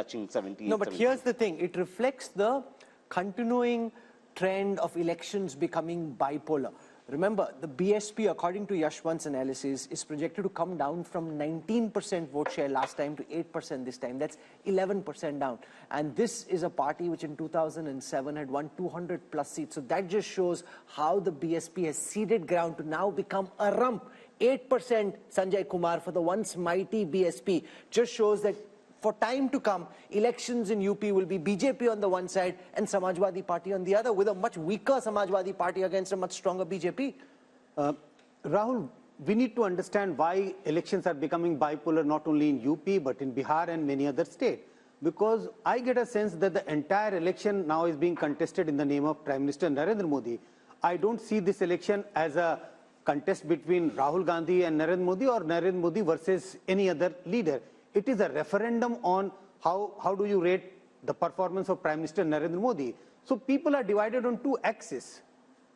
touching 70. No, but here's the thing. It reflects the continuing trend of elections becoming bipolar. Remember, the BSP, according to Yashwant's analysis, is projected to come down from 19% vote share last time to 8% this time. That's 11% down. And this is a party which in 2007 had won 200 plus seats. So that just shows how the BSP has ceded ground to now become a rump. 8% Sanjay Kumar for the once mighty BSP just shows that for time to come, elections in UP will be BJP on the one side and Samajwadi Party on the other, with a much weaker Samajwadi Party against a much stronger BJP. Rahul, we need to understand why elections are becoming bipolar not only in UP but in Bihar and many other states. Because I get a sense that the entire election now is being contested in the name of Prime Minister Narendra Modi. I don't see this election as a contest between Rahul Gandhi and Narendra Modi or Narendra Modi versus any other leader. It is a referendum on how do you rate the performance of Prime Minister Narendra Modi. So people are divided on two axes,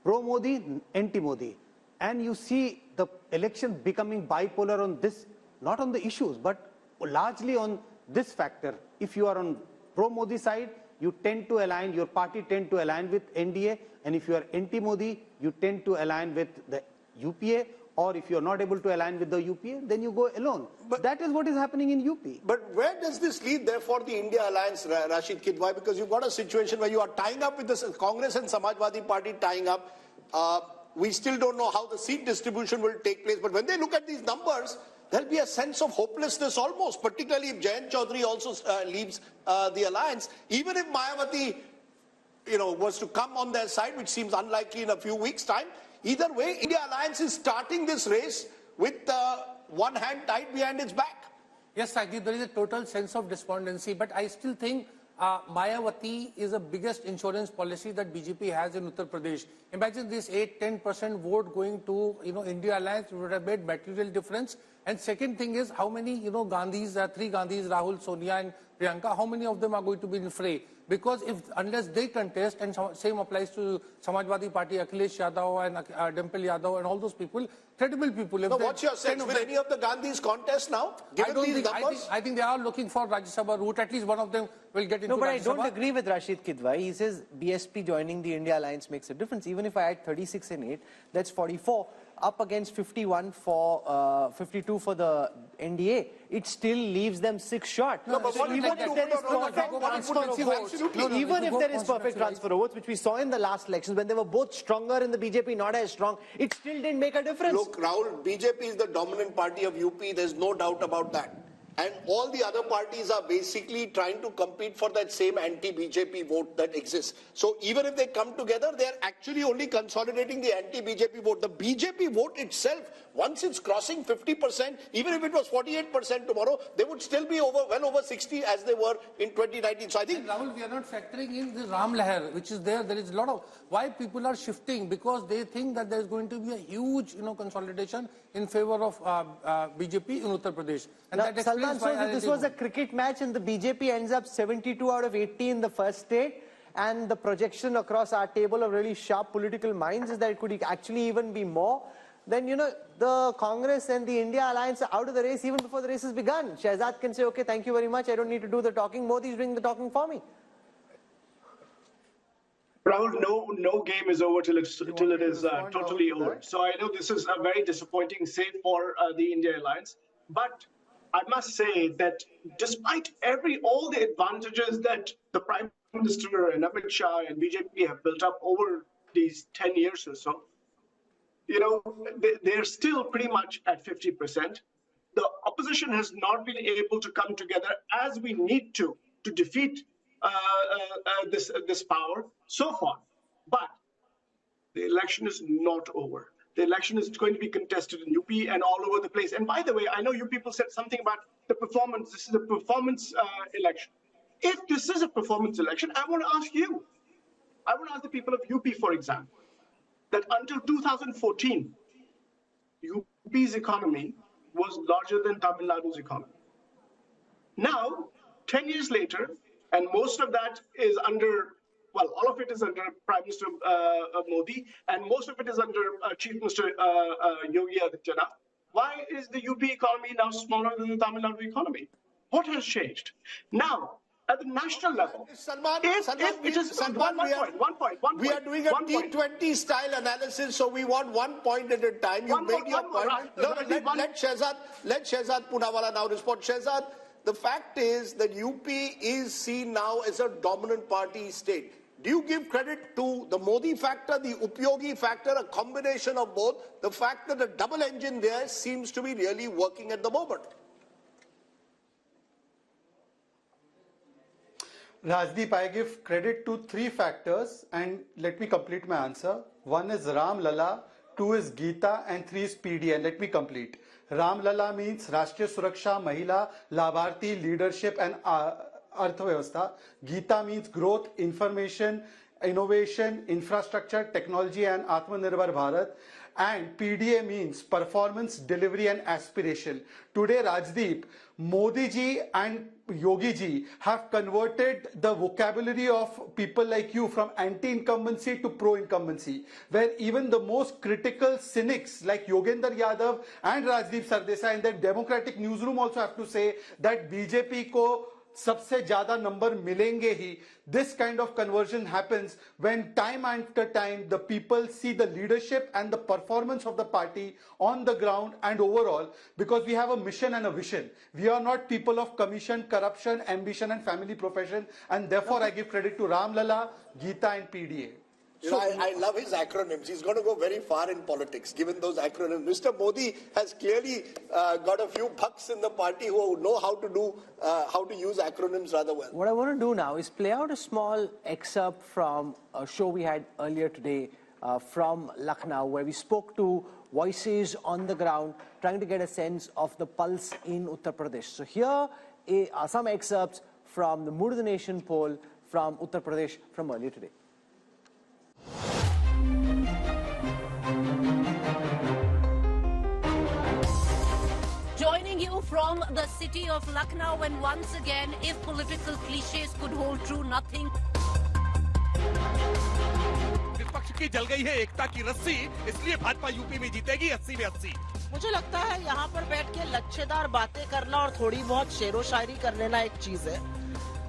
pro-Modi, anti-Modi. And you see the elections becoming bipolar on this, not on the issues, but largely on this factor. If you are on pro-Modi side, you tend to align, your party tend to align with NDA. And if you are anti-Modi, you tend to align with the UPA. Or if you're not able to align with the UPA, then you go alone. But that is what is happening in UP. But where does this lead, therefore, the India alliance, Rashid Kidwai? Because you've got a situation where you are tying up with the Congress and Samajwadi Party tying up. We still don't know how the seat distribution will take place. But when they look at these numbers, there'll be a sense of hopelessness almost, particularly if Jayant Chaudhary also leaves the alliance. Even if Mayawati, was to come on their side, which seems unlikely in a few weeks' time, either way, India Alliance is starting this race with one hand tied behind its back. Yes, Rajdeep, there is a total sense of despondency, but I still think Mayawati is the biggest insurance policy that BJP has in Uttar Pradesh. Imagine this 8-10% vote going to India Alliance would have made material difference. And second thing is how many Gandhis, three Gandhis, Rahul, Sonia and Priyanka, how many of them are going to be in fray? Because unless they contest, and same applies to Samajwadi Party, Akhilesh Yadav and Dimple Yadav and all those people, credible people. So what's your sense? Will any of the Gandhis contest now? I think they are looking for Rajya Sabha route. At least one of them will get into Rajya Sabha. No, but I don't agree with Rashid Kidwai. He says BSP joining the India Alliance makes a difference. Even if I add 36 and 8, that's 44. Up against 51 for 52 for the NDA, it still leaves them 6 short. No, but so even if there is perfect transfer of votes, even if there is perfect transfer of votes, which we saw in the last elections when they were both stronger in the BJP, not as strong, it still didn't make a difference. Look, Rahul, BJP is the dominant party of UP. There's no doubt about that. And all the other parties are basically trying to compete for that same anti-BJP vote that exists. So even if they come together, they're actually only consolidating the anti-BJP vote. The BJP vote itself, once it's crossing 50%, even if it was 48% tomorrow, they would still be well over 60 as they were in 2019. So I think... And Rahul, we are not factoring in the Ram Lahar, which is there. There is a lot of... Why people are shifting? Because they think that there is going to be a huge, consolidation in favor of BJP in Uttar Pradesh. And that explains why this was a cricket match and the BJP ends up 72 out of 80 in the first state. And the projection across our table of really sharp political minds is that it could actually even be more. Then, the Congress and the India Alliance are out of the race even before the race has begun. Shehzad can say, okay, thank you very much. I don't need to do the talking. Modi's doing the talking for me. Rahul, no game is over till it is totally over. So I know this is a very disappointing save for the India Alliance. But I must say that despite all the advantages that the Prime Minister and Amit Shah and BJP have built up over these 10 years or so, they're still pretty much at 50%. The opposition has not been able to come together as we need to defeat this power so far. But the election is not over. The election is going to be contested in UP and all over the place. And by the way, I know you people said something about the performance. This is a performance election. If this is a performance election, I want to ask you. I want to ask the people of UP, for example, that until 2014, UP's economy was larger than Tamil Nadu's economy. Now, 10 years later, and most of that is under, well, all of it is under Prime Minister Modi, and most of it is under Chief Minister Yogi Adityanath. Why is the UP economy now smaller than the Tamil Nadu economy? What has changed? Now, at the national level. Salman, One point. We are doing a T20 style analysis, so we want 1 point at a time. You made your point. Let Shehzad Poonawala now respond. Shehzad, the fact is that UP is seen now as a dominant party state. Do you give credit to the Modi factor, the Upyogi factor, a combination of both? The fact that the double engine there seems to be really working at the moment. Rajdeep, I give credit to 3 factors, and let me complete my answer. 1 is Ram Lala, 2 is Geeta, and 3 is PD. And let me complete. Ram Lala means Rashtriya Suraksha, Mahila, Labharti, Leadership, and Arthvyavastha. Geeta means growth, information, innovation, infrastructure, technology, and Atmanirbhar Bharat. And PDA means performance, delivery, and aspiration. Today, Rajdeep, Modi ji and Yogi ji have converted the vocabulary of people like you from anti-incumbency to pro-incumbency, where even the most critical cynics like Yogendra Yadav and Rajdeep Sardesai in the democratic newsroom also have to say that BJP ko सबसे ज्यादा number मिलेंगे ही. This kind of conversion happens when time after time the people see the leadership and the performance of the party on the ground and overall, because we have a mission and a vision. We are not people of commission, corruption, ambition, and family profession, and therefore I give credit to Ram Lala, Geeta, and PDA. You know, I love his acronyms. He's going to go very far in politics, given those acronyms. Mr. Modi has clearly got a few bucks in the party who know how to use acronyms rather well. What I want to do now is play out a small excerpt from a show we had earlier today from Lucknow, where we spoke to voices on the ground, trying to get a sense of the pulse in Uttar Pradesh. So here are some excerpts from the Mood of the Nation poll from Uttar Pradesh from earlier today. Joining you from the city of Lucknow, and once again, if political cliches could hold true, nothing. विपक्ष की जल गई है एकता की रस्सी, इसलिए Bhajpa UP में जीतेगी 80 में 80। मुझे लगता है यहाँ पर बैठ के लच्छेदार बातें करना और थोड़ी बहुत शेरो शायरी कर लेना एक चीज है।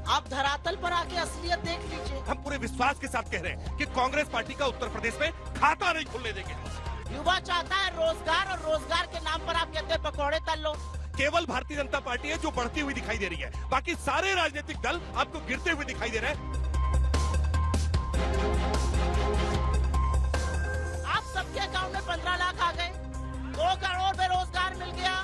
आप धरातल पर आके असलियत देख लीजिए। हम पूरे विश्वास के साथ कह रहे हैं कि कांग्रेस पार्टी का उत्तर प्रदेश में खाता नहीं खुलने देंगे। युवा चाहता है रोजगार, और रोजगार के नाम पर आप कहते हैं पकौड़े तल लो। केवल भारतीय जनता पार्टी है जो बढ़ती हुई दिखाई दे रही है, बाकी सारे राजनीतिक दल आपको गिरते हुए दिखाई दे रहे हैं। आप सबके अकाउंट में 15 लाख आ गए, 2 करोड़ बेरोजगार मिल गया,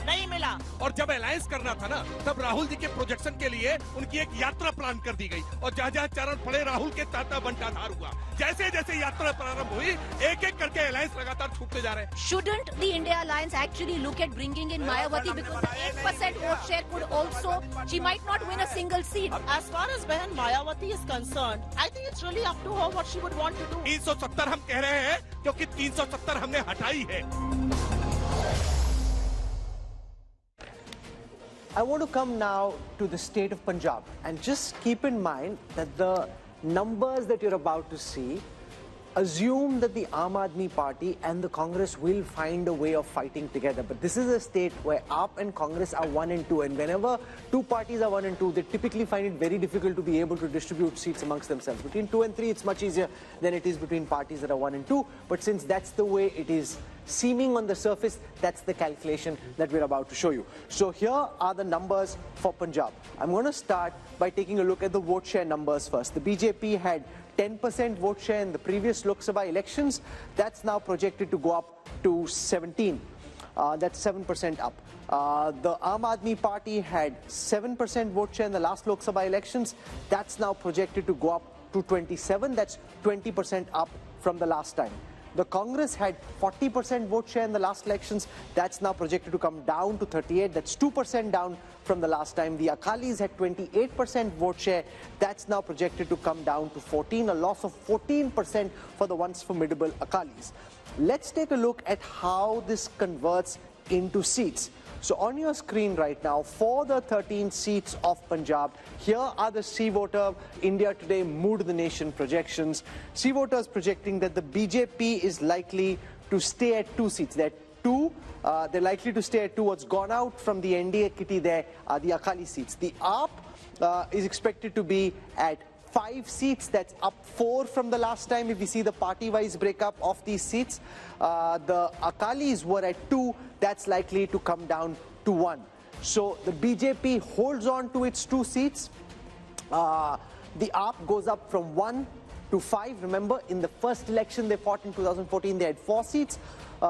नहीं मिला। और जब अलायंस करना था ना, तब राहुल जी के प्रोजेक्शन के लिए उनकी एक यात्रा प्लान कर दी गई, और जहां-जहां चरण पड़े राहुल के ताता बंटाधार हुआ। जैसे-जैसे यात्रा प्रारंभ हुई, एक-एक करके अलायंस लगातार छूटते जा रहे हैं। Shouldn't the India Alliance actually look at bringing in Mayawati, because the 8% vote share could also, she might not win a single seat. As far as Behan Mayawati is concerned, I think it's really up to her what she would want to do. 370 हम कह रहे हैं क्योंकि 370 हमने हटाई है। I want to come now to the state of Punjab, and just keep in mind that the numbers that you're about to see assume that the Aam Aadmi Party and the Congress will find a way of fighting together. But this is a state where AAP and Congress are 1 and 2, and whenever two parties are 1 and 2, they typically find it very difficult to be able to distribute seats amongst themselves. Between 2 and 3, it's much easier than it is between parties that are 1 and 2. But since that's the way it is seeming on the surface, that's the calculation that we're about to show you. So here are the numbers for Punjab. I'm going to start by taking a look at the vote share numbers first. The BJP had 10% vote share in the previous Lok Sabha elections. That's now projected to go up to 17. That's 7% up. The Aam Aadmi Party had 7% vote share in the last Lok Sabha elections. That's now projected to go up to 27. That's 20% up from the last time. The Congress had 40% vote share in the last elections. That's now projected to come down to 38. That's 2% down from the last time. The Akalis had 28% vote share. That's now projected to come down to 14, a loss of 14% for the once formidable Akalis. Let's take a look at how this converts into seats. So on your screen right now, for the 13 seats of Punjab, here are the C-Voter India Today Mood of the Nation projections. C-Voters projecting that the BJP is likely to stay at 2 seats. They're likely to stay at 2. What's gone out from the NDA kitty there are the Akali seats. The AAP is expected to be at 5 seats. That's up 4 from the last time if we see the party-wise breakup of these seats. The Akalis were at 2. That's likely to come down to 1. So the BJP holds on to its 2 seats. The AAP goes up from 1 to 5. Remember, in the first election they fought in 2014, they had 4 seats.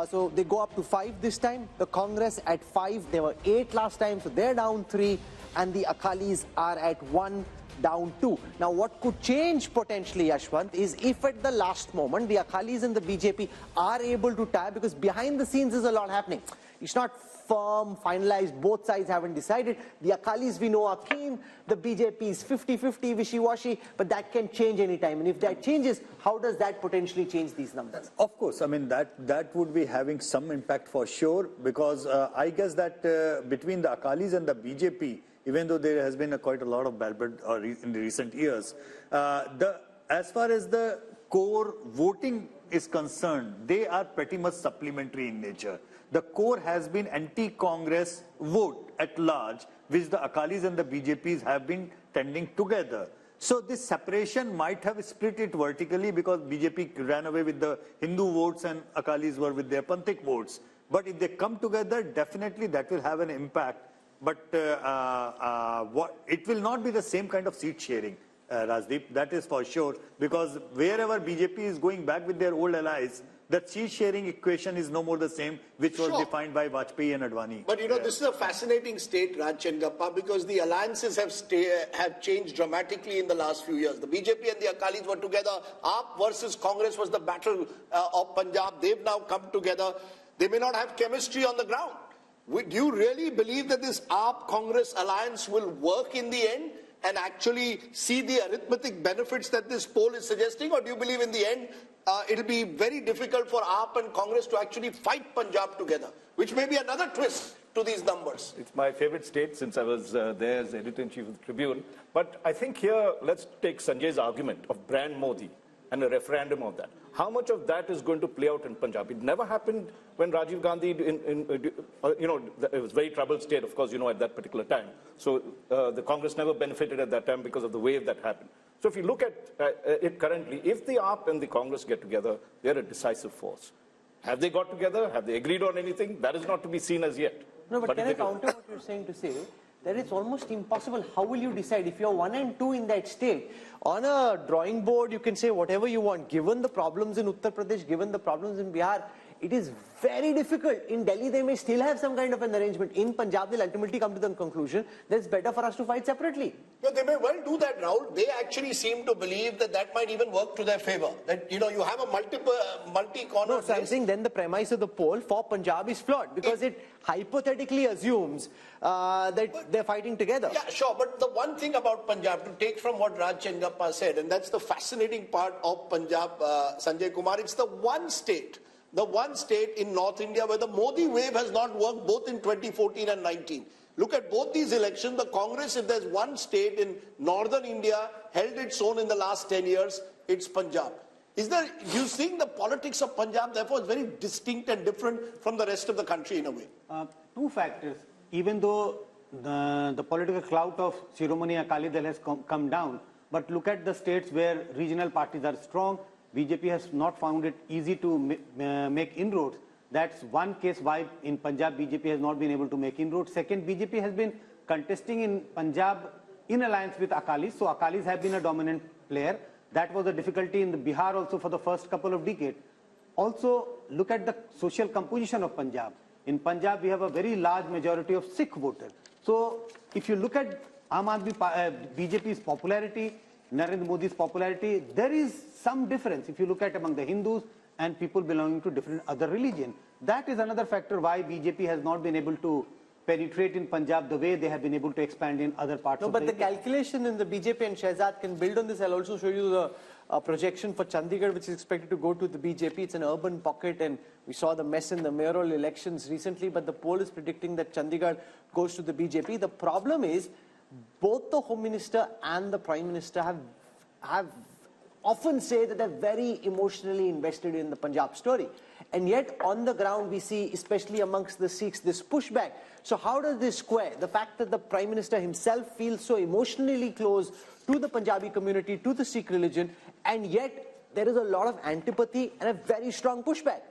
So they go up to 5 this time. The Congress at 5. They were 8 last time, so they're down 3. And the Akalis are at 1, down 2. Now, what could change potentially, Yashwant, is if at the last moment the Akalis and the BJP are able to tie, because behind the scenes is a lot happening. It's not firm, finalized, both sides haven't decided. The Akalis we know are keen, the BJP is 50-50, wishy-washy, but that can change anytime. And if that changes, how does that potentially change these numbers? Of course, I mean, that would be having some impact for sure, because I guess that between the Akalis and the BJP, even though there has been quite a lot of battle in the recent years, as far as the core voting is concerned, they are pretty much supplementary in nature. The core has been anti-Congress vote at large, which the Akalis and the BJPs have been tending together. So this separation might have split it vertically, because BJP ran away with the Hindu votes and Akalis were with their Panthik votes. But if they come together, definitely that will have an impact. But it will not be the same kind of seat sharing, Rajdeep, that is for sure, because wherever BJP is going back with their old allies, the seat sharing equation is no more the same, which was defined by Vajpayee and Advani. But you know, this is a fascinating state, Raj Chengappa, because the alliances have changed dramatically in the last few years. The BJP and the Akalis were together. AAP versus Congress was the battle of Punjab. They've now come together. They may not have chemistry on the ground. Do you really believe that this AAP-Congress alliance will work in the end and actually see the arithmetic benefits that this poll is suggesting? Or do you believe in the end it'll be very difficult for AAP and Congress to actually fight Punjab together, which may be another twist to these numbers? It's my favorite state since I was there as editor-in-chief of the Tribune. But I think here, let's take Sanjay's argument of brand Modi and a referendum of that. How much of that is going to play out in Punjab? It never happened when Rajiv Gandhi, it was a very troubled state, of course, at that particular time. So the Congress never benefited at that time because of the wave that happened. So if you look at it currently, if the AAP and the Congress get together, they're a decisive force. Have they got together? Have they agreed on anything? That is not to be seen as yet. No, but can I counter what you're saying to say that it's almost impossible? How will you decide if you're 1 and 2 in that state? On a drawing board, you can say whatever you want. Given the problems in Uttar Pradesh, given the problems in Bihar, it is very difficult. In Delhi, they may still have some kind of an arrangement. In Punjab, they'll ultimately come to the conclusion that it's better for us to fight separately. No, they may well do that, Rahul. They actually seem to believe that that might even work to their favor. That, you have a multi-corner. No, so I'm saying then the premise of the poll for Punjab is flawed, because it hypothetically assumes that they're fighting together. Yeah, sure. But the one thing about Punjab, to take from what Raj Chengappa said, and that's the fascinating part of Punjab, Sanjay Kumar, it's the one state in North India where the Modi wave has not worked, both in 2014 and 19. Look at both these elections. The Congress, if there's one state in northern India held its own in the last 10 years, it's Punjab. You think the politics of Punjab, therefore, is very distinct and different from the rest of the country in a way? 2 factors. Even though the political clout of Shiromani Akali Dal has come down, but look at the states where regional parties are strong. BJP has not found it easy to make inroads. That's one case why in Punjab BJP has not been able to make inroads. Second, BJP has been contesting in Punjab in alliance with Akalis. So Akalis have been a dominant player. That was a difficulty in the Bihar also for the first couple of decades. Also, look at the social composition of Punjab. In Punjab, we have a very large majority of Sikh voters. So if you look at BJP's popularity, Narendra Modi's popularity, there is some difference if you look at among the Hindus and people belonging to different other religions. That is another factor why BJP has not been able to penetrate in Punjab the way they have been able to expand in other parts of India. No, but the calculation in the BJP and Shehzad can build on this. I'll also show you the projection for Chandigarh, which is expected to go to the BJP. It's an urban pocket, and we saw the mess in the mayoral elections recently, but the poll is predicting that Chandigarh goes to the BJP. The problem is both the Home Minister and the Prime Minister have often say that they're very emotionally invested in the Punjab story. And yet, on the ground, we see, especially amongst the Sikhs, this pushback. So how does this square? The fact that the Prime Minister himself feels so emotionally close to the Punjabi community, to the Sikh religion, and yet there is a lot of antipathy and a very strong pushback.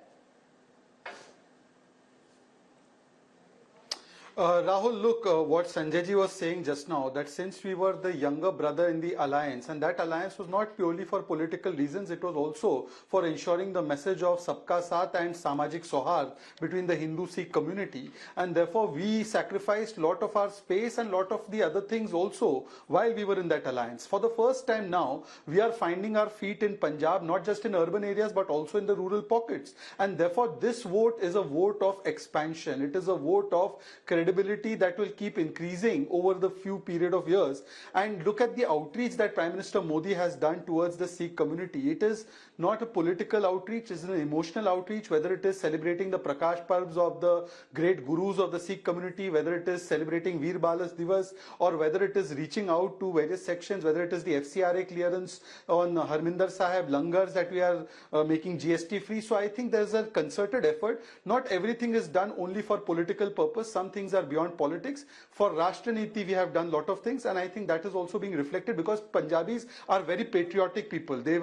Rahul, look, what Sanjay ji was saying just now, that since we were the younger brother in the alliance, and that alliance was not purely for political reasons, it was also for ensuring the message of Sabka Saath and Samajik Sohar between the Hindu-Sikh community. And therefore, we sacrificed a lot of our space and a lot of the other things also while we were in that alliance. For the first time now, we are finding our feet in Punjab, not just in urban areas, but also in the rural pockets. And therefore, this vote is a vote of expansion. It is a vote of credibility that will keep increasing over the few period of years. And look at the outreach that Prime Minister Modi has done towards the Sikh community. It is not a political outreach, it is an emotional outreach, whether it is celebrating the Prakash Parbs of the great gurus of the Sikh community, whether it is celebrating Veer Balas Divas, or whether it is reaching out to various sections, whether it is the FCRA clearance on Harminder Sahib, langars that we are making GST free. So I think there is a concerted effort. Not everything is done only for political purpose. Some things are beyond politics. For Rashtra Niti, we have done a lot of things, and I think that is also being reflected because Punjabis are very patriotic people. They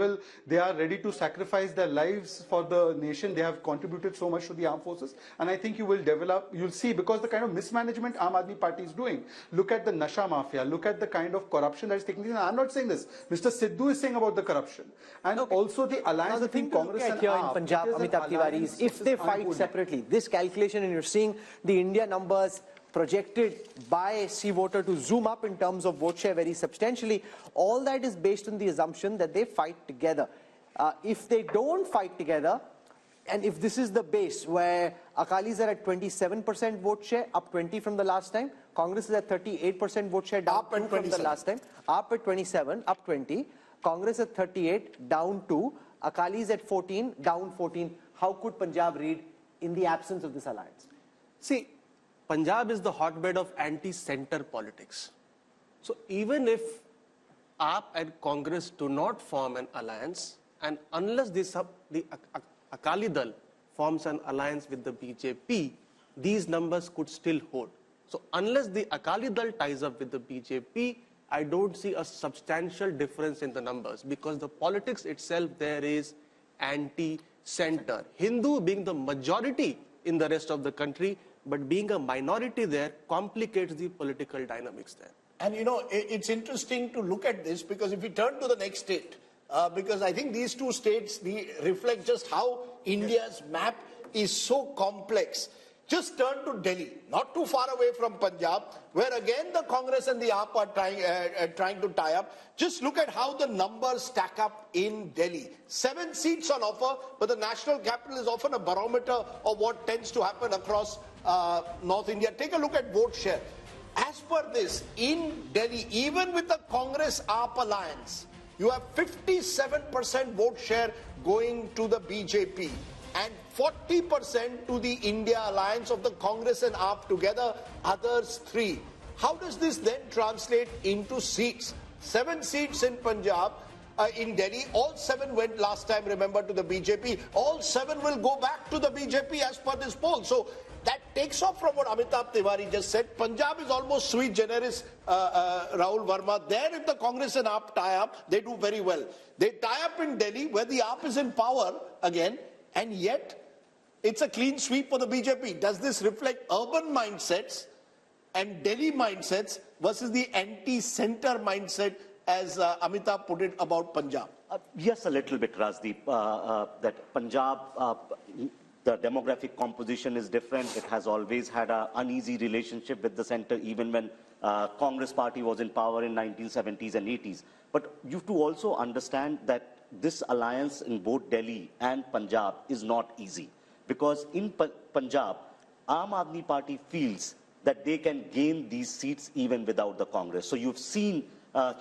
are ready to sacrifice their lives for the nation. They have contributed so much to the armed forces, and I think you'll see, because the kind of mismanagement Aam Aadmi Party is doing. Look at the Nasha Mafia, look at the kind of corruption that is taking place. I'm not saying this. Mr. Sidhu is saying about the corruption. And also the alliance between Congress and here in Punjab, Amitabh Tiwari, is if they fight separately, this calculation, and you're seeing the India numbers projected by C voter to zoom up in terms of vote share very substantially, all that is based on the assumption that they fight together. If they don't fight together, and if this is the base where Akalis are at 27% vote share, up 20 from the last time, Congress is at 38% vote share, down 2 from the last time, up at 27, up 20, Congress at 38, down 2, Akalis at 14, down 14. How could Punjab read in the absence of this alliance? See, Punjab is the hotbed of anti-center politics. So even if AAP and Congress do not form an alliance, and unless the Akali Dal forms an alliance with the BJP, these numbers could still hold. So unless the Akali Dal ties up with the BJP, I don't see a substantial difference in the numbers, because the politics itself there is anti-center. Hindu being the majority in the rest of the country, but being a minority there complicates the political dynamics there. And you know, it's interesting to look at this, because if we turn to the next state, because I think these two states reflect just how India's map is so complex. Just turn to Delhi, not too far away from Punjab, where again the Congress and the AAP are trying to tie up. Just look at how the numbers stack up in Delhi. 7 seats on offer, but the national capital is often a barometer of what tends to happen across North India. Take a look at vote share. As per this, in Delhi, even with the Congress-AAP alliance, you have 57% vote share going to the BJP and 40% to the India alliance of the Congress and AAP together, others 3. How does this then translate into seats? 7 seats in Punjab, in Delhi, all 7 went last time, remember, to the BJP. All 7 will go back to the BJP as per this poll. So that takes off from what Amitabh Tiwari just said. Punjab is almost sui generis, Rahul Verma. There, if the Congress and AAP tie up, they do very well. They tie up in Delhi, where the AAP is in power again, and yet it's a clean sweep for the BJP. Does this reflect urban mindsets and Delhi mindsets versus the anti-center mindset, as Amitabh put it about Punjab? Yes, a little bit, Rajdeep. That Punjab, the demographic composition is different. It has always had an uneasy relationship with the center, even when Congress party was in power in 1970s and 80s. But you have to also understand that this alliance in both Delhi and Punjab is not easy. Because in Punjab, Aam Aadmi Party feels that they can gain these seats even without the Congress. So you've seen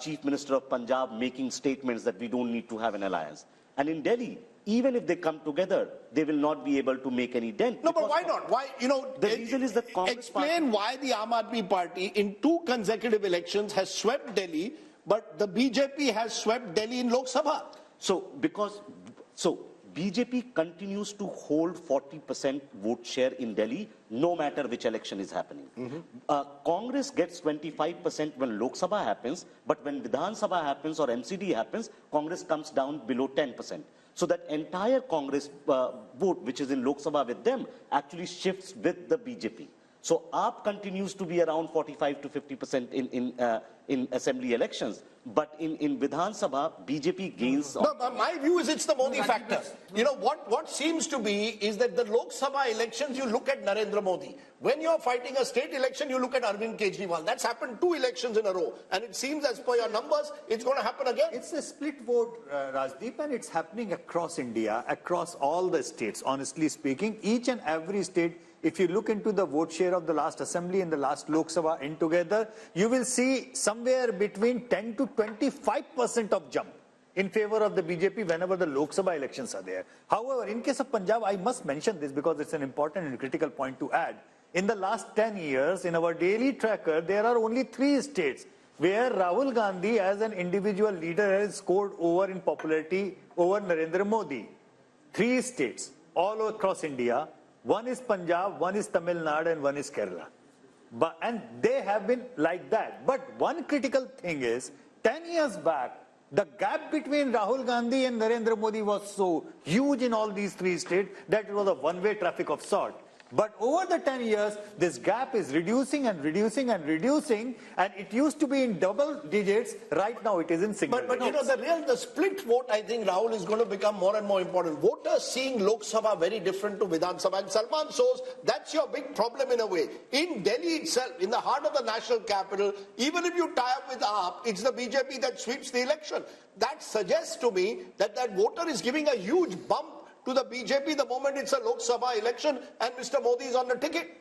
Chief Minister of Punjab making statements that we don't need to have an alliance. And in Delhi, even if they come together, they will not be able to make any dent. No, but why not? Why, you know, the reason is that Congress explain why the Aam Aadmi Party in 2 consecutive elections has swept Delhi, but the BJP has swept Delhi in Lok Sabha. So BJP continues to hold 40% vote share in Delhi, no matter which election is happening. Congress gets 25% when Lok Sabha happens, but when Vidhan Sabha happens or MCD happens, Congress comes down below 10%. So that entire Congress vote, which is in Lok Sabha with them, actually shifts with the BJP. So AAP continues to be around 45 to 50% in assembly elections. But in Vidhan Sabha, BJP gains. No, my view is it's the Modi factor. You know, what seems to be is that the Lok Sabha elections, you look at Narendra Modi. When you're fighting a state election, you look at Arvind Kejriwal. That's happened 2 elections in a row. And it seems, as per your numbers, it's going to happen again. It's a split vote, Rajdeep, and it's happening across India, across all the states, honestly speaking. Each and every state, if you look into the vote share of the last assembly and the last Lok Sabha in together, you will see somewhere between 10 to 25% of jump in favor of the BJP whenever the Lok Sabha elections are there. However, in case of Punjab, I must mention this because it's an important and critical point to add. In the last 10 years, in our daily tracker, there are only 3 states where Rahul Gandhi as an individual leader has scored over in popularity over Narendra Modi. 3 states all across India. One is Punjab, one is Tamil Nadu, and one is Kerala. And they have been like that. But one critical thing is, 10 years back, the gap between Rahul Gandhi and Narendra Modi was so huge in all these 3 states that it was a one-way traffic of sort. But over the 10 years, this gap is reducing and reducing and reducing, and it used to be in double digits. Right now, it is in single digits. But you know, the split vote, I think, Rahul, is going to become more and more important. Voters seeing Lok Sabha very different to Vidhan Sabha. And Salman shows that's your big problem in a way. In Delhi itself, in the heart of the national capital, even if you tie up with AAP, it's the BJP that sweeps the election. That suggests to me that that voter is giving a huge bump to the BJP the moment it's a Lok Sabha election and Mr. Modi is on the ticket.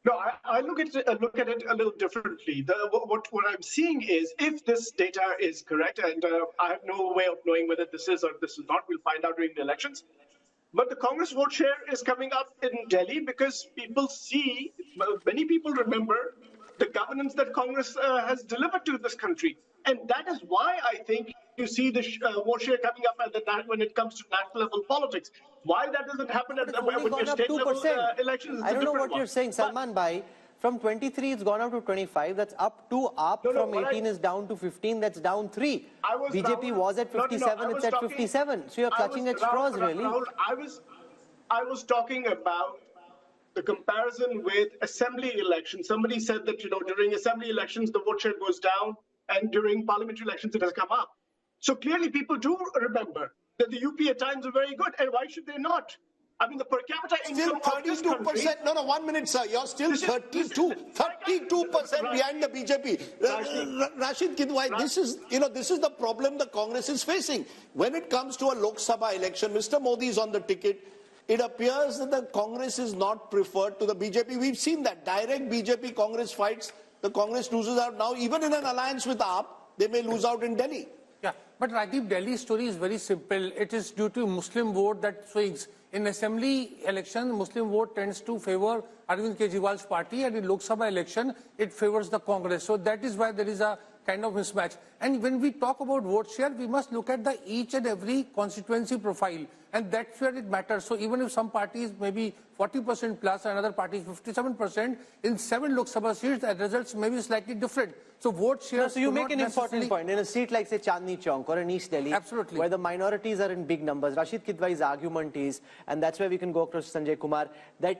No, I look at it a little differently. What I'm seeing is, if this data is correct, and I have no way of knowing whether this is or this is not, we'll find out during the elections. But the Congress vote share is coming up in Delhi because people see, many people remember the governance that Congress has delivered to this country. And that is why I think you see the vote share coming up when it comes to national level politics. Why that doesn't happen with your state level elections? I don't know what you're saying, Salman Bhai. From 23, it's gone up to 25. That's up 2 up. From 18 is down to 15. That's down 3. BJP was at 57. It's at 57. So you're clutching at straws, really. Rahul, I was talking about the comparison with assembly elections. Somebody said that, during assembly elections, the vote share goes down, and during parliamentary elections, it has come up. So clearly, people do remember that the UP at times are very good, and why should they not? I mean, the per capita income of this country... No, 1 minute, sir. You're still 32% behind the BJP. Rashid Kidwai, this is the problem the Congress is facing. When it comes to a Lok Sabha election, Mr. Modi is on the ticket. It appears that the Congress is not preferred to the BJP. We've seen that direct BJP-Congress fights. The Congress loses out now. Even in an alliance with AAP, they may lose out in Delhi. Yeah, but Rajdeep, Delhi's story is very simple. It is due to Muslim vote that swings. In assembly election, Muslim vote tends to favor Arvind Kejriwal's party, and in Lok Sabha election, it favors the Congress. So that is why there is a kind of mismatch. And when we talk about vote share, we must look at each and every constituency profile, and that's where it matters. So even if some parties may be 40% plus, another party is 57%, in 7 Lok Sabha seats, the results may be slightly different. So vote share. So you make an important point. In a seat like, say, Chandni Chowk or in East Delhi, absolutely, where the minorities are in big numbers, Rashid Kidwai's argument is, and that's where we can go across to Sanjay Kumar, that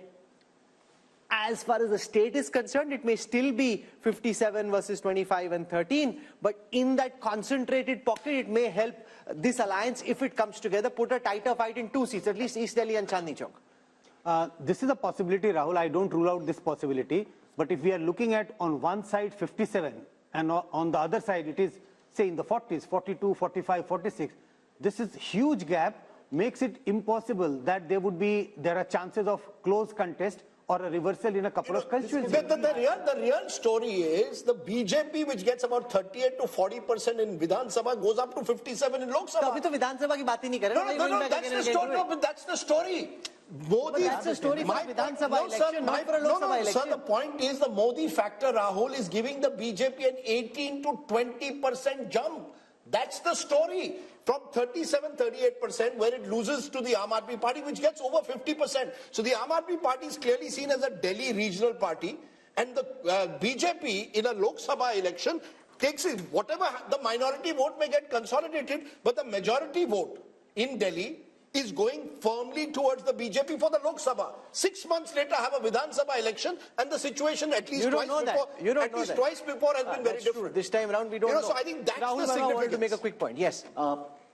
as far as the state is concerned, it may still be 57 versus 25 and 13, but in that concentrated pocket, it may help this alliance, if it comes together, put a tighter fight in 2 seats, at least East Delhi and Chandni Chowk. This is a possibility, Rahul. I don't rule out this possibility. But if we are looking at on one side 57 and on the other side it is, say, in the 40s, 42, 45, 46, this is huge gap, makes it impossible that there are chances of close contest or a reversal in a couple of constituencies. The real story is the BJP, which gets about 38 to 40% in Vidhan Sabha, goes up to 57 in Lok Sabha. Abhi to Vidhan Sabha ki baat hi nahi kar rahe. No, that's the story. No, but that's the story. Modi, that's the story for Vidhan Sabha election, not for a Lok Sabha election. Sir, the point is the Modi factor, Rahul, is giving the BJP an 18 to 20% jump. That's the story. From 37-38%, where it loses to the Aam Aadmi Party, which gets over 50%. So the Aam Aadmi Party is clearly seen as a Delhi regional party, and the BJP in a Lok Sabha election takes it. Whatever the minority vote may get consolidated, but the majority vote in Delhi is going firmly towards the BJP for the Lok Sabha. 6 months later, have a Vidhan Sabha election, and the situation at least twice before has been very different. This time around, we don't know. So I think that's Rahul, the significance. I wanted to make a quick point. Yes.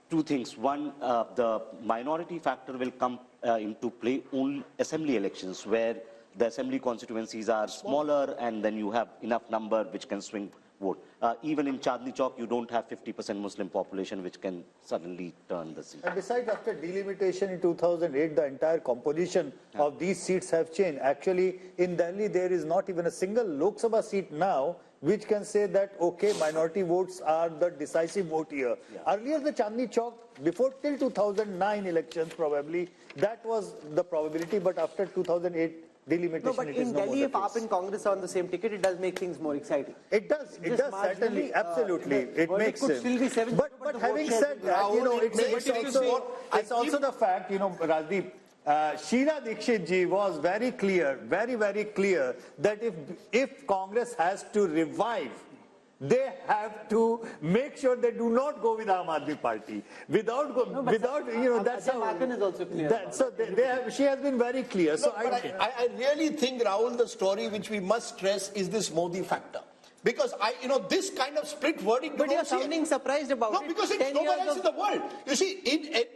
Two things. One, the minority factor will come into play only assembly elections, where the assembly constituencies are smaller, and then you have enough number which can swing vote. Even in Chandni Chowk, you don't have 50% Muslim population, which can suddenly turn the seat. And besides, after delimitation in 2008, the entire composition of these seats have changed. Actually, in Delhi, there is not even a single Lok Sabha seat now which can say that, okay, minority votes are the decisive vote here. Yeah. Earlier, the Chandni Chowk, before till 2009 elections probably, that was the probability, but after 2008, delimitation. No, but in Delhi, if AAP and Congress are on the same ticket, it does make things more exciting. It does, certainly, absolutely. It makes sense. Still be 7, but having said that, you know, it's also the fact, you know, Rajdeep, Sheila Dikshit ji was very clear, very clear that if Congress has to revive, they have to make sure they do not go with Aam Aadmi Party. Without, you know, that's how. Is also clear. So she has been very clear. No, I really think, Rahul, the story which we must stress is this Modi factor. Because this kind of split verdict. But you're sounding surprised about it. No, because it's nowhere else in the world. You see,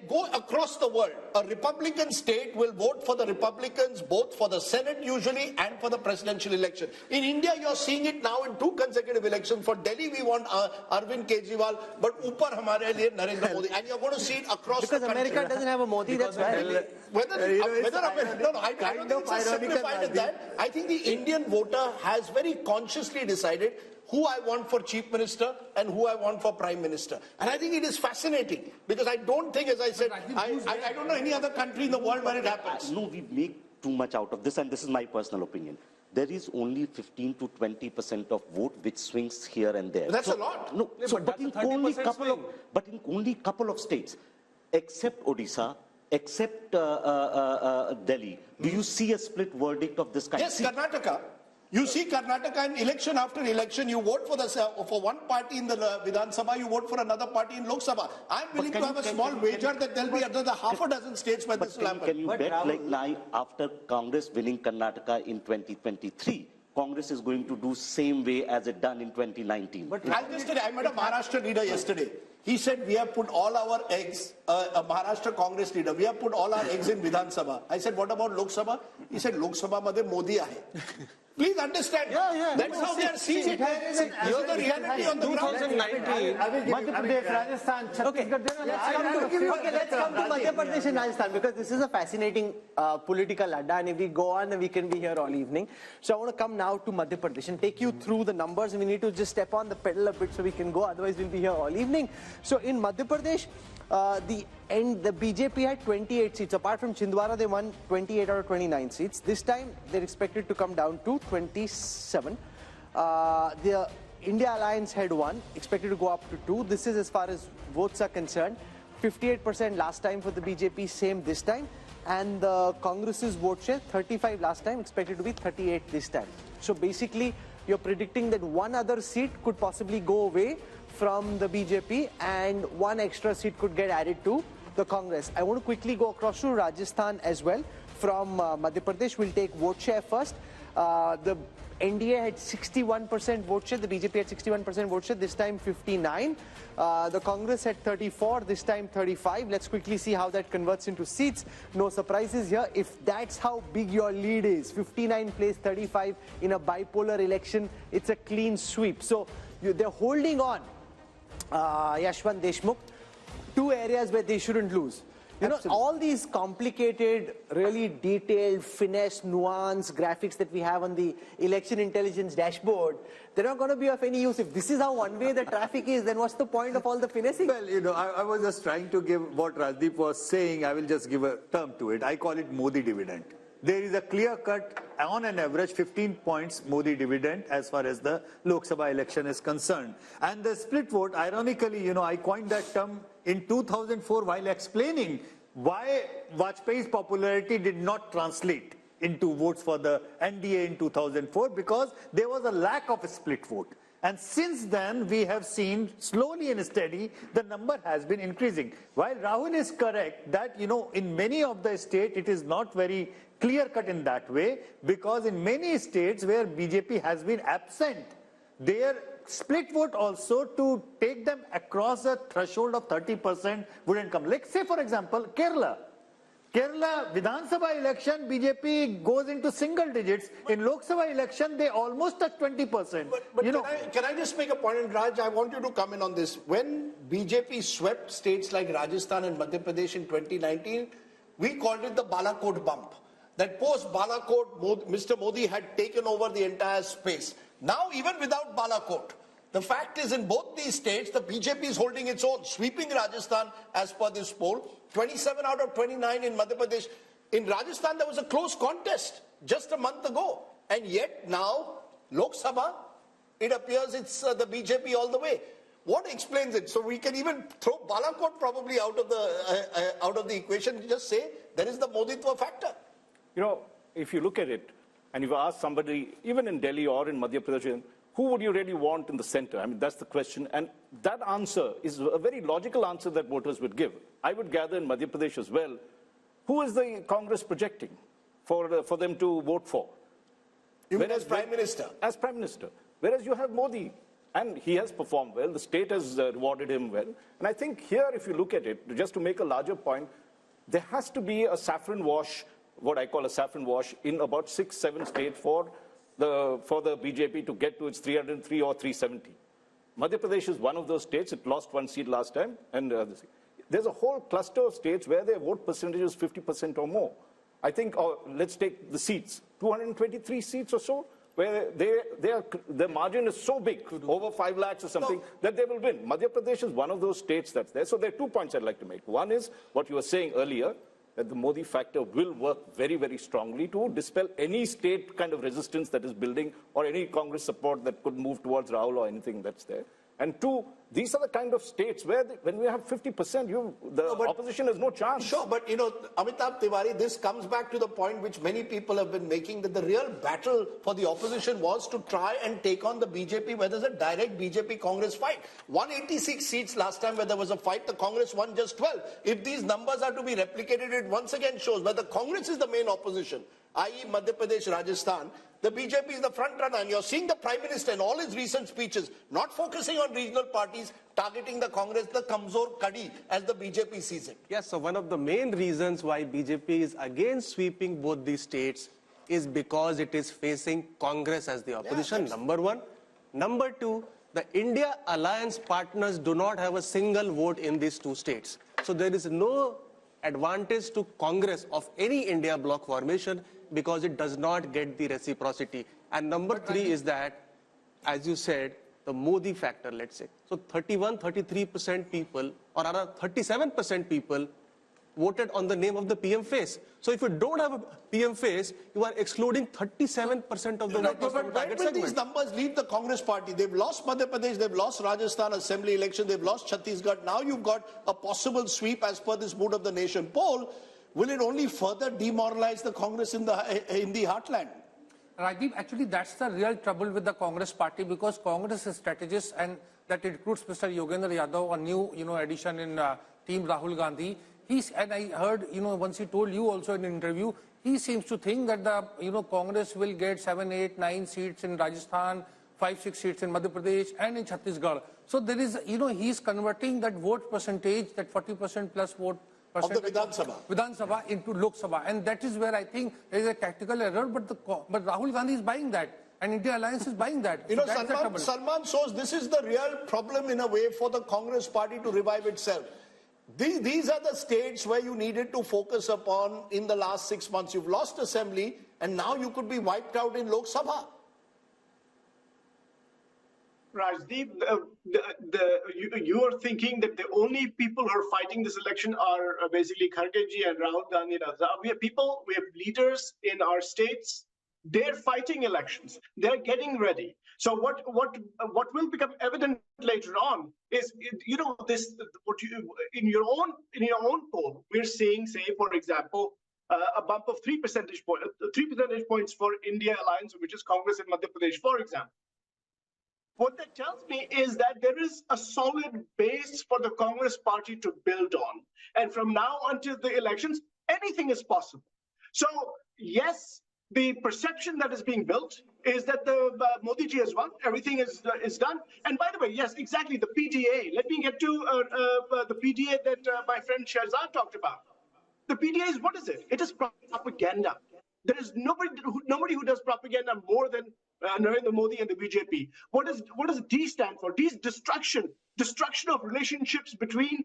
go across the world. A Republican state will vote for the Republicans, both for the Senate usually and for the presidential election. In India, you're seeing it now in 2 consecutive elections. For Delhi, we want Arvind Kejriwal, but upar hamare liye Narendra Modi. And you're going to see it across the country. Because America doesn't have a Modi, that's why. I don't think it's as simplified as that. I think the Indian voter has very consciously decided who I want for chief minister and who I want for prime minister. And I think it is fascinating because I don't think, as I said, I don't know any other country in the world where it happens. No, we make too much out of this, and this is my personal opinion. There is only 15 to 20% of vote which swings here and there. That's a lot. No, but in only couple of states, except Odisha, except Delhi, do you see a split verdict of this kind? Yes, Karnataka. You see Karnataka in election after election, you vote for one party in the Vidhan Sabha, you vote for another party in Lok Sabha. I'm willing to have a small wager that there'll be another half a dozen states where this will happen. Can you bet like now, after Congress winning Karnataka in 2023, Congress is going to do same way as it done in 2019? But I met a Maharashtra leader yesterday. He said, we have put all our eggs, a Maharashtra Congress leader, we have put all our eggs in Vidhan Sabha. I said, what about Lok Sabha? He said, Lok Sabha madhe Modi aahe. Please understand. That's how they are seeing it. Here's the reality on the ground. 2019. Madhya Pradesh, Rajasthan, Chhattisgarh. Let's come to Madhya Pradesh and Rajasthan, because this is a fascinating political adda, and if we go on, we can be here all evening. So I want to come now to Madhya Pradesh and take you through the numbers. We need to just step on the pedal a bit so we can go, otherwise we'll be here all evening. So in Madhya Pradesh, the BJP had 28 seats. Apart from Chhindwara, they won 28 out of 29 seats. This time, they're expected to come down to 27. The India Alliance had 1, expected to go up to 2. This is as far as votes are concerned. 58% last time for the BJP, same this time. And the Congress's vote share, 35 last time, expected to be 38 this time. So basically, you're predicting that one other seat could possibly go away from the BJP and one extra seat could get added to the Congress. I want to quickly go across to Rajasthan as well. From Madhya Pradesh, we'll take vote share first. The NDA had 61% vote share, the BJP had 61% vote share, this time 59. The Congress had 34, this time 35. Let's quickly see how that converts into seats. No surprises here. If that's how big your lead is, 59 plays 35 in a bipolar election, it's a clean sweep. So they're holding on, Yashwant Deshmukh, 2 areas where they shouldn't lose. You know, all these complicated, really detailed, finesse, nuance graphics that we have on the election intelligence dashboard, they're not going to be of any use. If this is how one-way the traffic is, then what's the point of all the finessing? Well, you know, I was just trying to give what Rajdeep was saying. I will just give a term to it. I call it Modi dividend. there is a clear cut, on an average, 15 points Modi dividend as far as the Lok Sabha election is concerned. And the split vote, ironically, I coined that term in 2004 while explaining why Vajpayee's popularity did not translate into votes for the NDA in 2004, because there was a lack of a split vote. And since then, we have seen slowly and steady, the number has been increasing. While Rahul is correct that, in many of the states, it is not very clear-cut in that way, because in many states where BJP has been absent, their split vote also to take them across a threshold of 30% wouldn't come. Like, say, for example, Kerala. Kerala Vidhan Sabha election, BJP goes into single digits. In Lok Sabha election, they almost touch 20%. But can I just make a point, and Raj, I want you to come in on this. When BJP swept states like Rajasthan and Madhya Pradesh in 2019, we called it the Balakot bump. That post-Balakot, Mr. Modi had taken over the entire space. Now, even without Balakot, the fact is in both these states, the BJP is holding its own, sweeping Rajasthan as per this poll. 27 out of 29 in Madhya Pradesh. In Rajasthan, there was a close contest just a month ago. And yet now, Lok Sabha, it appears it's the BJP all the way. What explains it? So we can even throw Balakot probably out of the equation. Just say there is the Moditwa factor. If you look at it, and if you ask somebody, even in Delhi or in Madhya Pradesh, who would you really want in the center? I mean, that's the question. And that answer is a very logical answer that voters would give. I would gather in Madhya Pradesh as well, who is the Congress projecting for them to vote for? Even as Prime Minister? As Prime Minister. Whereas you have Modi, and he has performed well. The state has rewarded him well. And I think here, if you look at it, just to make a larger point, there has to be a saffron wash, what I call a saffron wash, in about 6-7 states for the BJP to get to its 303 or 370. Madhya Pradesh is one of those states. It lost one seat last time. And there's a whole cluster of states where their vote percentage is 50% or more. I think, let's take the seats, 223 seats or so, where their margin is so big, over 5 lakhs or something, that they will win. Madhya Pradesh is one of those states that's there. So there are 2 points I'd like to make. One is what you were saying earlier, that the Modi factor will work very, very strongly to dispel any state kind of resistance that is building or any Congress support that could move towards Rahul or anything that's there. And 2, these are the kind of states where when we have 50%, opposition has no chance. Sure, but Amitabh Tiwari, this comes back to the point which many people have been making, that the real battle for the opposition was to try and take on the BJP, where there's a direct BJP-Congress fight. 186 seats last time where there was a fight, the Congress won just 12. If these numbers are to be replicated, it once again shows where the Congress is the main opposition, i.e. Madhya Pradesh, Rajasthan, the BJP is the front runner, and you're seeing the Prime Minister in all his recent speeches not focusing on regional parties, targeting the Congress, the Kamzor Kadi, as the BJP sees it. Yes, so one of the main reasons why BJP is against sweeping both these states is because it is facing Congress as the opposition, number one. Number two, the India alliance partners do not have a single vote in these 2 states. So there is no advantage to Congress of any India bloc formation because it does not get the reciprocity. And number 3 is that, as you said, the Modi factor, let's say. So 33% people, or rather 37% people, voted on the name of the PM face. So if you don't have a PM face, you are excluding 37% of the voters from the target When segment. these numbers leave the Congress party, they've lost Madhya Pradesh, they've lost Rajasthan Assembly election, they've lost Chhattisgarh. Now you've got a possible sweep as per this Mood of the Nation poll. Will it only further demoralize the Congress in the heartland? Rajdeep, actually that's the real trouble with the Congress party, because Congress is strategist, and that includes Mr. Yogendra Yadav, a new addition in team Rahul Gandhi. And I heard, once he told you also in an interview, he seems to think that the, Congress will get 7, 8, 9 seats in Rajasthan, 5, 6 seats in Madhya Pradesh and in Chhattisgarh. So there is, he's converting that vote percentage, that 40% plus vote percentage of the Vidhan Sabha into Lok Sabha. And that is where I think there is a tactical error, but Rahul Gandhi is buying that. And India Alliance is buying that. Salman shows this is the real problem in a way for the Congress party to revive itself. These are the states where you needed to focus upon in the last 6 months. You've lost assembly, and now you could be wiped out in Lok Sabha. Rajdeep, you are thinking that the only people who are fighting this election are basically Khargeji and Rahul Gandhi. We have people, we have leaders in our states. They're fighting elections. They're getting ready. So what will become evident later on is, you know, this what you in your own poll we're seeing, say for example, a bump of 3 percentage points for India Alliance, which is Congress in Madhya Pradesh, for example. What that tells me is that there is a solid base for the Congress party to build on. And from now until the elections, anything is possible. So, yes, the perception that is being built is that the Modi ji has won, everything is done. And by the way, yes, exactly, the PDA. Let me get to the PDA that my friend Shahzad talked about. The PDA is, what is it? It is propaganda. There is nobody who does propaganda more than Narendra Modi and the BJP. What does D stand for? D is destruction of relationships between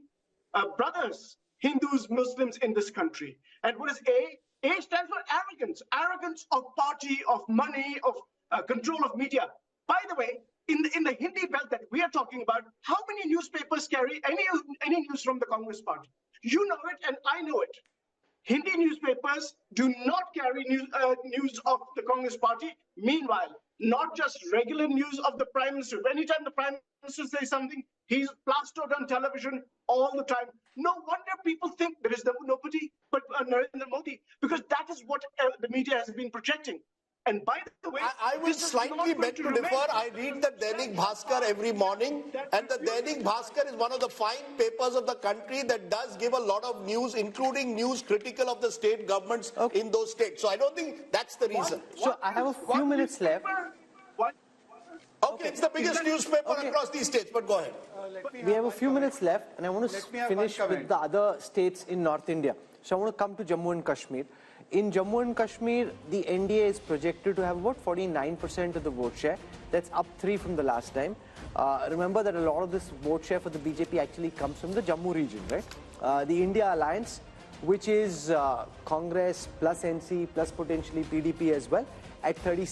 brothers, Hindus, Muslims in this country. And what is A? A stands for arrogance of party, of money, of control of media. By the way, in the Hindi belt that we are talking about, how many newspapers carry any news from the Congress party? You know it and I know it. Hindi newspapers do not carry news of the Congress party. Meanwhile, not just regular news of the Prime Minister. Anytime the Prime Minister says something, he's plastered on television all the time. No wonder people think there is nobody but Narendra Modi, because that is what the media has been projecting. And by the way, I will slightly beg to differ. I read the Dainik Bhaskar every morning, and the Dainik Bhaskar is one of the fine papers of the country that does give a lot of news, including news critical of the state governments in those states. So I don't think that's the reason. So I have a few minutes left. Okay, it's the biggest newspaper across these states, but go ahead. We have a few minutes left, and I want to finish with the other states in North India. So I want to come to Jammu and Kashmir. In Jammu and Kashmir, the NDA is projected to have about 49% of the vote share. That's up 3 from the last time. Remember that a lot of this vote share for the BJP actually comes from the Jammu region, right? The India Alliance, which is Congress plus NC plus potentially PDP as well, at 36.